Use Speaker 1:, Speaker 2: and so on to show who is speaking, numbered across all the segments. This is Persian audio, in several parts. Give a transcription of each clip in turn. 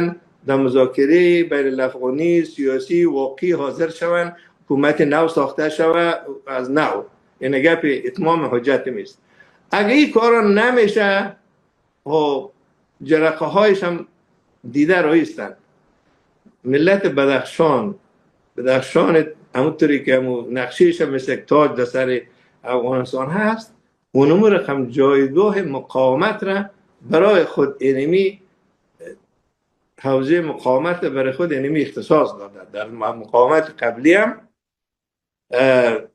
Speaker 1: باشن در مذاکره بین الافغانی سیاسی واقعی حاضر شوند، حکومت نو ساخته شود از نو. این گپ اتمام حجت میست. اگه این کارا نمیشه و جرقه هایش هم دیده رایستند. ملت بدخشان همونطوری که نقشهش مثل تاج در سر افغانستان هست، اونم رقم جایگاه مقاومت را برای خود اینمی حوزه مقاومت برای خود اینمی اختصاص داده. در مقاومت قبلی هم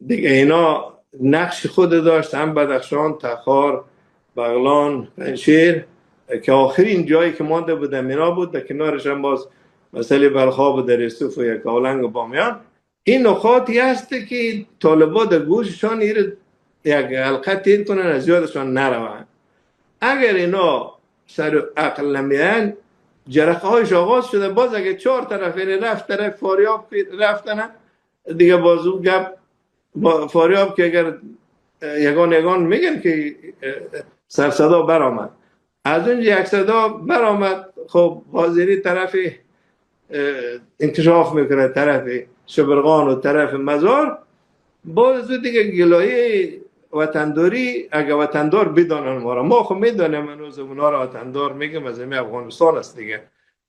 Speaker 1: دیگه اینا نقش خود داشت، هم بدخشان، تخار، بغلان، پنشیر که آخرین جایی که مانده بود مینا بود. در کنارش هم باز مسئله بلخاب و درستوف و یکاولنگ و بامیان. این نقاطی هست که طالبان در گوششان یک حلقه تیر کنن از یادشان نروند. اگر اینا سر عقل نمیان، جرقه هایش آغاز شده، باز اگر 4 طرف رفت طرف فاریاب رفتن دیگه باز اون گپ فاریاب که اگر یگان میگن که سرصدا برآمد، از اونجا یک صدا برآمد، خب حاضری طرف انکشاف میکنه، طرف شبرغان و طرف مزار. باز دیگه گلایه وطنداری، اگه وطندار بدانن ما خب میدانیم، هنوز اونا را وطندار میگم، از همه افغانستان است دیگه.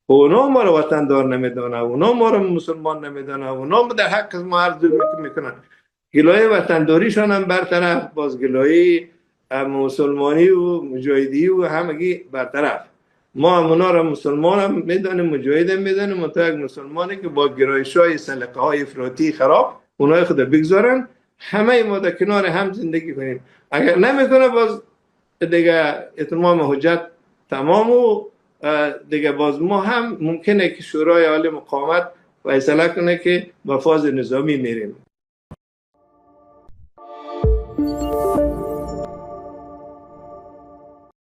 Speaker 1: اونا ما را وطندار نمیدانه، اونا ما را مسلمان نمیدانه، اونا در حق ما هر ظلم میکنن. گلایه وطنداریشان هم برطرف، باز گلایه مسلمانی و مجاهدی و همگی برطرف. ما هم اونا را مسلمان هم میدانیم، مجاهد هم میدانیم، منطقه یک مسلمانی که با گرایش های سلیقه های افراطی خراب اونای خود بگذارن، همه ما در کنار هم زندگی کنیم. اگر نمیکنه باز دیگه اتمام حجت تمام و دیگه باز ما هم ممکنه که شورای عالی مقاومت فیصله کنه که به فاز نظامی میریم.